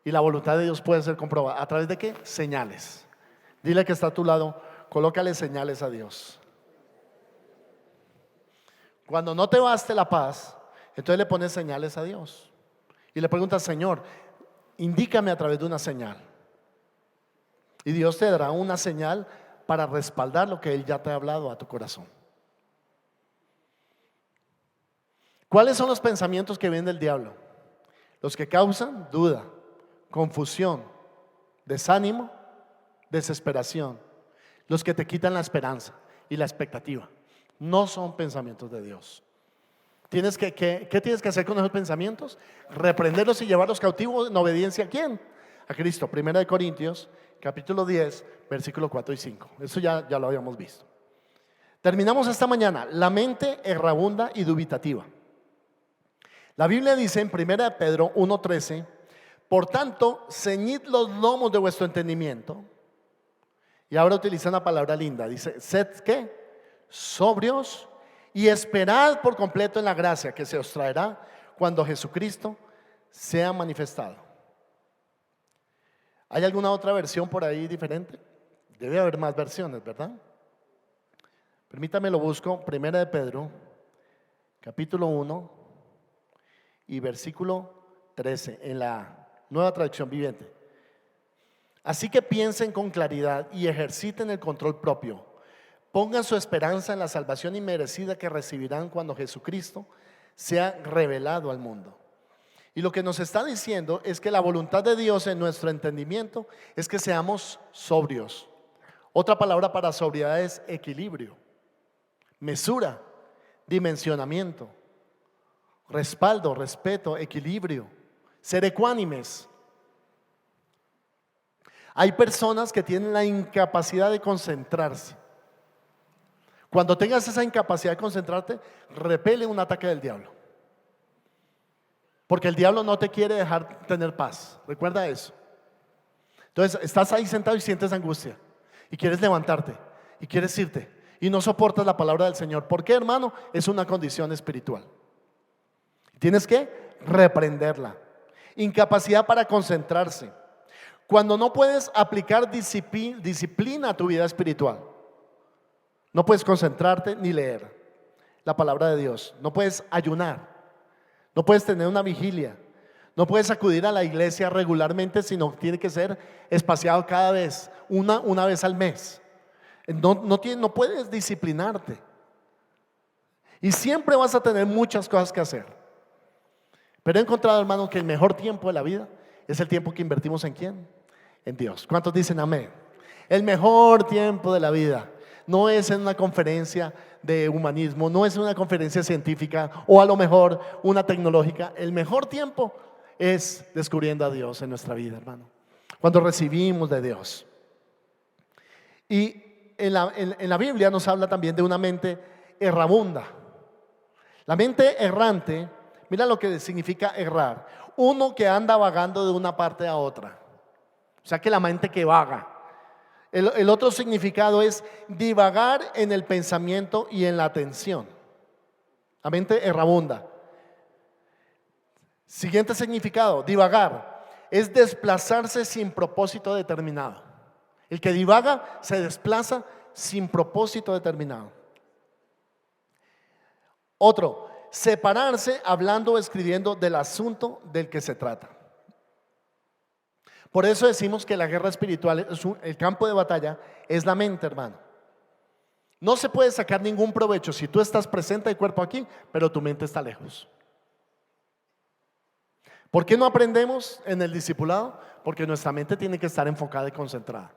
[SPEAKER 1] Y la voluntad de Dios puede ser comprobada. ¿A través de qué? Señales. Dile que está a tu lado, colócale señales a Dios. Cuando no te baste la paz, entonces le pones señales a Dios. Y le preguntas, Señor, indícame a través de una señal. Y Dios te dará una señal para respaldar lo que Él ya te ha hablado a tu corazón. ¿Cuáles son los pensamientos que vienen del diablo? Los que causan duda, confusión, desánimo, desesperación. Los que te quitan la esperanza y la expectativa. No son pensamientos de Dios. ¿Qué tienes que hacer con esos pensamientos? Reprenderlos y llevarlos cautivos en obediencia ¿a quién? A Cristo. 1 Corintios capítulo 10 versículos 4 y 5. Eso ya lo habíamos visto. Terminamos esta mañana. La mente errabunda y dubitativa. La Biblia dice en 1 Pedro 1:13: por tanto, ceñid los lomos de vuestro entendimiento. Y ahora utiliza una palabra linda. Dice, sed ¿qué? Sobrios y esperad por completo en la gracia que se os traerá cuando Jesucristo sea manifestado. ¿Hay alguna otra versión por ahí diferente? Debe haber más versiones, ¿verdad? Permítame lo busco. 1 Pedro capítulo 1 y versículo 13 en la Nueva Traducción Viviente. Así que piensen con claridad y ejerciten el control propio. Pongan su esperanza en la salvación inmerecida que recibirán cuando Jesucristo sea revelado al mundo. Y lo que nos está diciendo es que la voluntad de Dios en nuestro entendimiento es que seamos sobrios. Otra palabra para sobriedad es equilibrio, mesura, dimensionamiento, respaldo, respeto, equilibrio, ser ecuánimes. Hay personas que tienen la incapacidad de concentrarse. Cuando tengas esa incapacidad de concentrarte, repele un ataque del diablo. Porque el diablo no te quiere dejar tener paz. Recuerda eso. Entonces estás ahí sentado y sientes angustia. Y quieres levantarte. Y quieres irte. Y no soportas la palabra del Señor. ¿Por qué, hermano? Es una condición espiritual. Tienes que reprenderla. Incapacidad para concentrarse. Cuando no puedes aplicar disciplina a tu vida espiritual. No puedes concentrarte ni leer la palabra de Dios. No puedes ayunar. No puedes tener una vigilia. No puedes acudir a la iglesia regularmente, sino tiene que ser espaciado cada vez, una vez al mes. No puedes disciplinarte. Y siempre vas a tener muchas cosas que hacer. Pero he encontrado, hermano, que el mejor tiempo de la vida es el tiempo que invertimos ¿en quién? En Dios. ¿Cuántos dicen amén? El mejor tiempo de la vida no es en una conferencia de humanismo, no es una conferencia científica o a lo mejor una tecnológica. El mejor tiempo es descubriendo a Dios en nuestra vida, hermano. Cuando recibimos de Dios. Y en la Biblia nos habla también de una mente errabunda. La mente errante, mira lo que significa errar: uno que anda vagando de una parte a otra, o sea que la mente que vaga. El otro significado es divagar en el pensamiento y en la atención. La mente errabunda. Siguiente significado: divagar es desplazarse sin propósito determinado. El que divaga se desplaza sin propósito determinado. Otro: separarse hablando o escribiendo del asunto del que se trata. Por eso decimos que la guerra espiritual, el campo de batalla, es la mente, hermano. No se puede sacar ningún provecho si tú estás presente de cuerpo aquí, pero tu mente está lejos. ¿Por qué no aprendemos en el discipulado? Porque nuestra mente tiene que estar enfocada y concentrada.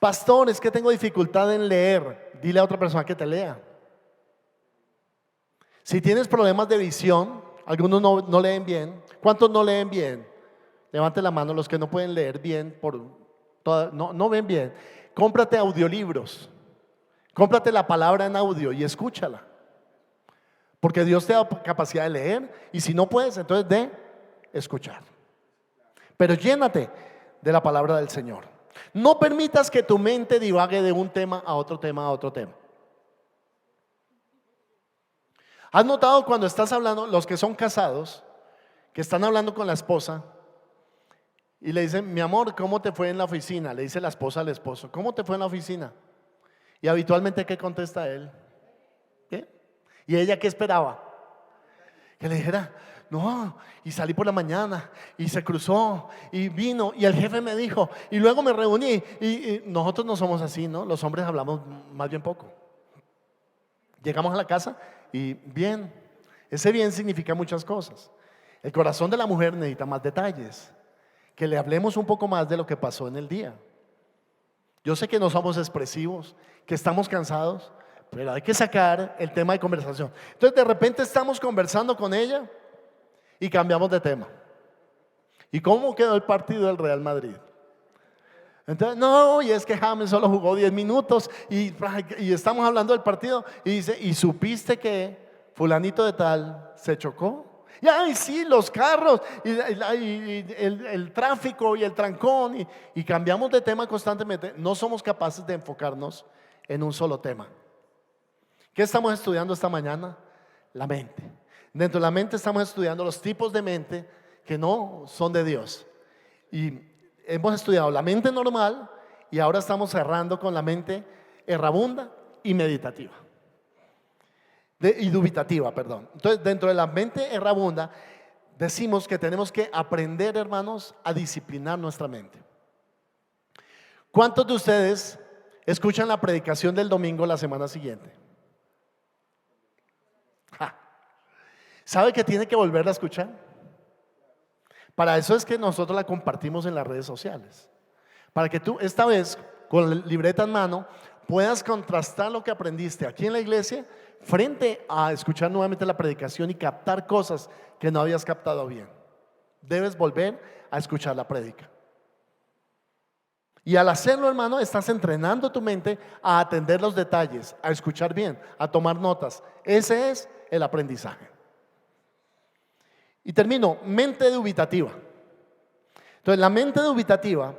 [SPEAKER 1] Pastor, es que tengo dificultad en leer. Dile a otra persona que te lea. Si tienes problemas de visión, algunos no leen bien. ¿Cuántos no leen bien? Levante la mano los que no pueden leer bien, no ven bien. Cómprate audiolibros, cómprate la palabra en audio y escúchala, porque Dios te da capacidad de leer, y si no puedes, entonces de escuchar. Pero llénate de la palabra del Señor. No permitas que tu mente divague de un tema a otro tema a otro tema. ¿Has notado cuando estás hablando, los que son casados, que están hablando con la esposa y le dicen: mi amor, ¿cómo te fue en la oficina? Le dice la esposa al esposo: ¿cómo te fue en la oficina? Y habitualmente, ¿qué contesta él? ¿Qué? ¿Y ella qué esperaba? Que le dijera: no, y salí por la mañana y se cruzó y vino y el jefe me dijo y luego me reuní. Y nosotros no somos así, ¿no? Los hombres hablamos más bien poco. Llegamos a la casa y bien. Ese bien significa muchas cosas. El corazón de la mujer necesita más detalles, que le hablemos un poco más de lo que pasó en el día. Yo sé que no somos expresivos, que estamos cansados, pero hay que sacar el tema de conversación. Entonces de repente estamos conversando con ella y cambiamos de tema. ¿Y cómo quedó el partido del Real Madrid? Entonces, no, y es que James solo jugó 10 minutos y estamos hablando del partido y dice: ¿y supiste que fulanito de tal se chocó? Y ay, sí, los carros y el tráfico y el trancón y cambiamos de tema constantemente. No somos capaces de enfocarnos en un solo tema. ¿Qué estamos estudiando esta mañana? La mente. Dentro de la mente estamos estudiando los tipos de mente que no son de Dios. Y hemos estudiado la mente normal y ahora estamos cerrando con la mente errabunda y meditativa. Y dubitativa, perdón. Entonces, dentro de la mente errabunda, decimos que tenemos que aprender, hermanos, a disciplinar nuestra mente. ¿Cuántos de ustedes escuchan la predicación del domingo la semana siguiente? ¿Sabe que tiene que volverla a escuchar? Para eso es que nosotros la compartimos en las redes sociales, para que tú esta vez, con la libreta en mano, puedas contrastar lo que aprendiste aquí en la iglesia frente a escuchar nuevamente la predicación y captar cosas que no habías captado bien. Debes volver a escuchar la prédica. Y al hacerlo, hermano, estás entrenando tu mente a atender los detalles, a escuchar bien, a tomar notas. Ese es el aprendizaje. Y termino: mente dubitativa. Entonces, la mente dubitativa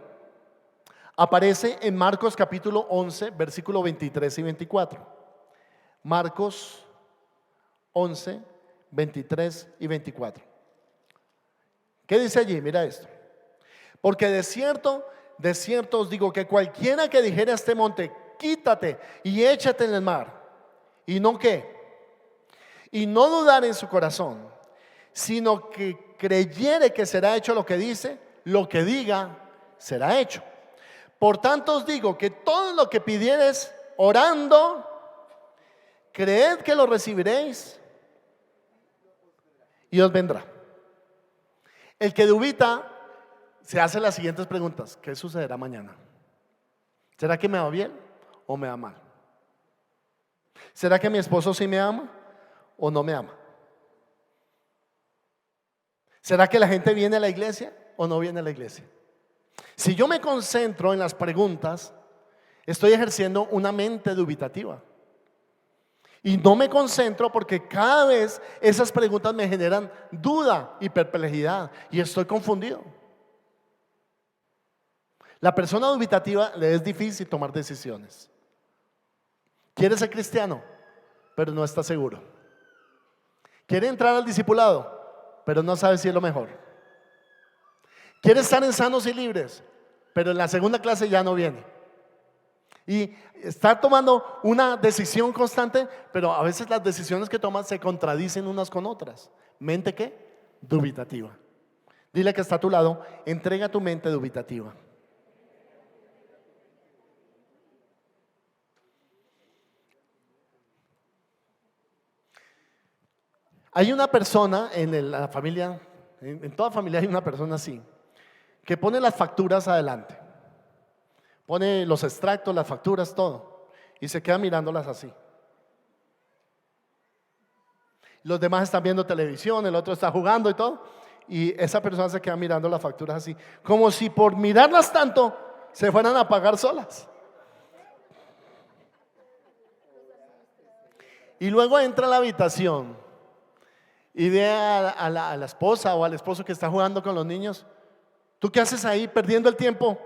[SPEAKER 1] aparece en Marcos capítulo 11, versículo 23 y 24. Marcos 11, 23 y 24. ¿Qué dice allí? Mira esto: porque de cierto os digo que cualquiera que dijere a este monte: quítate y échate en el mar, y no dudar en su corazón, sino que creyere que será hecho lo que dice, lo que diga será hecho. Por tanto os digo que todo lo que pidiereis orando, creed que lo recibiréis y os vendrá. El que dubita se hace las siguientes preguntas: ¿qué sucederá mañana? ¿Será que me va bien o me va mal? ¿Será que mi esposo sí me ama o no me ama? ¿Será que la gente viene a la iglesia o no viene a la iglesia? Si yo me concentro en las preguntas, Estoy ejerciendo una mente dubitativa. Y no me concentro porque cada vez esas preguntas me generan duda y perplejidad y estoy confundido. La persona dubitativa le es difícil tomar decisiones. Quiere ser cristiano, pero no está seguro. Quiere entrar al discipulado, pero no sabe si es lo mejor. Quiere estar en sanos y libres, pero en la segunda clase ya no viene. Y está tomando una decisión constante, pero a veces las decisiones que toma se contradicen unas con otras. ¿Mente qué? Dubitativa. Dile que está a tu lado, entrega tu mente dubitativa. Hay una persona en la familia, en toda familia hay una persona así, que pone las facturas adelante. Pone los extractos, las facturas, todo. Y se queda mirándolas así. Los demás están viendo televisión, el otro está jugando y todo. Y esa persona se queda mirando las facturas así. Como si por mirarlas tanto se fueran a pagar solas. Y luego entra a la habitación y ve a la esposa o al esposo que está jugando con los niños. ¿Tú qué haces ahí perdiendo el tiempo?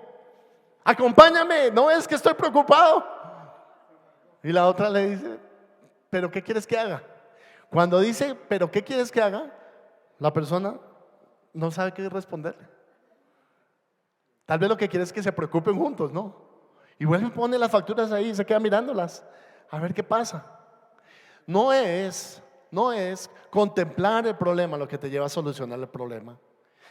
[SPEAKER 1] Acompáñame, no es que estoy preocupado. Y la otra le dice, ¿pero qué quieres que haga? Cuando dice, ¿pero qué quieres que haga? La persona no sabe qué responder. Tal vez lo que quiere es que se preocupen juntos, ¿no? Y vuelve y pone las facturas ahí y se queda mirándolas. A ver qué pasa. No es contemplar el problema lo que te lleva a solucionar el problema,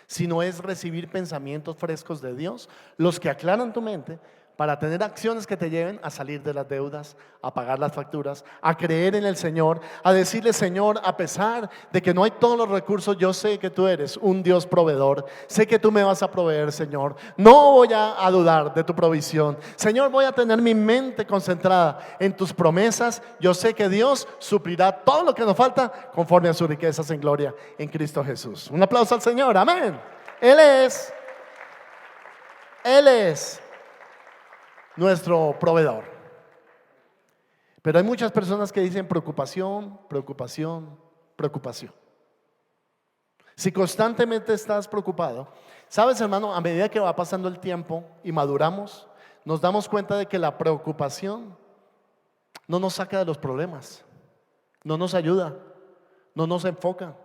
[SPEAKER 1] sino es recibir pensamientos frescos de Dios, los que aclaran tu mente para tener acciones que te lleven a salir de las deudas, a pagar las facturas, a creer en el Señor, a decirle: Señor, a pesar de que no hay todos los recursos, yo sé que tú eres un Dios proveedor, sé que tú me vas a proveer, Señor, no voy a dudar de tu provisión, Señor, voy a tener mi mente concentrada en tus promesas, yo sé que Dios suplirá todo lo que nos falta conforme a sus riquezas en gloria en Cristo Jesús. Un aplauso al Señor, amén. Él es nuestro proveedor. Pero hay muchas personas que dicen preocupación, preocupación, preocupación. Si constantemente estás preocupado, sabes, hermano, a medida que va pasando el tiempo y maduramos, nos damos cuenta de que la preocupación no nos saca de los problemas, no nos ayuda, no nos enfoca.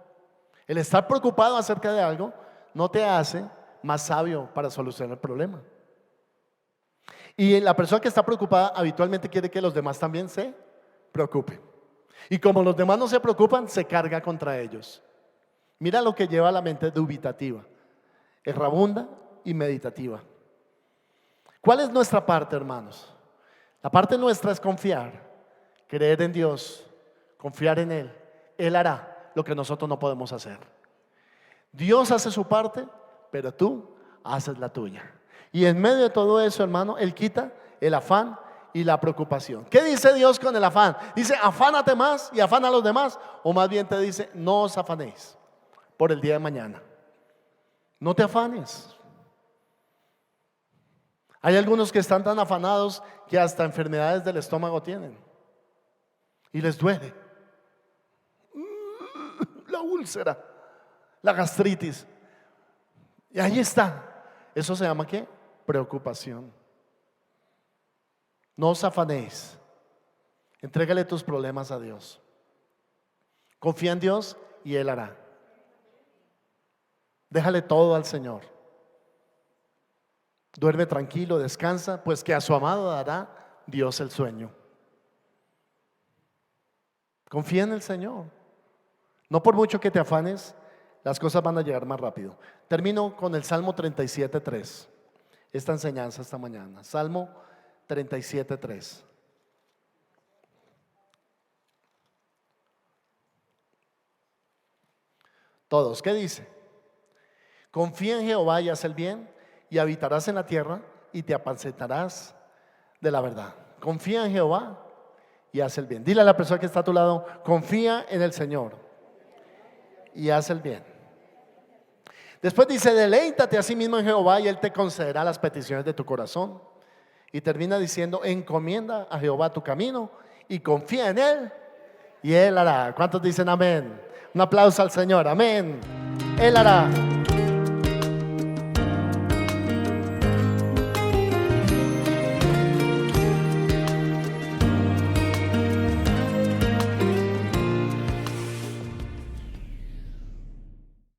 [SPEAKER 1] El estar preocupado acerca de algo no te hace más sabio para solucionar el problema. Y la persona que está preocupada habitualmente quiere que los demás también se preocupen. Y como los demás no se preocupan, se carga contra ellos. Mira lo que lleva a la mente dubitativa, errabunda y meditativa. ¿Cuál es nuestra parte, hermanos? La parte nuestra es confiar, creer en Dios, confiar en Él. Él hará lo que nosotros no podemos hacer. Dios hace su parte, pero tú haces la tuya. Y en medio de todo eso, hermano, Él quita el afán y la preocupación. ¿Qué dice Dios con el afán? Dice: afánate más y afana a los demás. O más bien te dice: no os afanéis por el día de mañana. No te afanes. Hay algunos que están tan afanados que hasta enfermedades del estómago tienen y les duele. La úlcera, la gastritis. Y ahí está. Eso se llama ¿qué? Preocupación. No os afanéis. Entrégale tus problemas a Dios. Confía en Dios y Él hará. Déjale todo al Señor. Duerme tranquilo, descansa, pues que a su amado dará Dios el sueño. Confía en el Señor. No por mucho que te afanes, las cosas van a llegar más rápido. Termino con el Salmo 37:3. Esta enseñanza esta mañana. Salmo 37:3. Todos, ¿qué dice? Confía en Jehová y haz el bien, y habitarás en la tierra y te apacentarás de la verdad. Confía en Jehová y haz el bien. Dile a la persona que está a tu lado: confía en el Señor y haz el bien. Después dice: deleítate a sí mismo en Jehová y Él te concederá las peticiones de tu corazón. Y termina diciendo: encomienda a Jehová tu camino y confía en Él y Él hará. ¿Cuántos dicen amén? Un aplauso al Señor, amén. Él hará.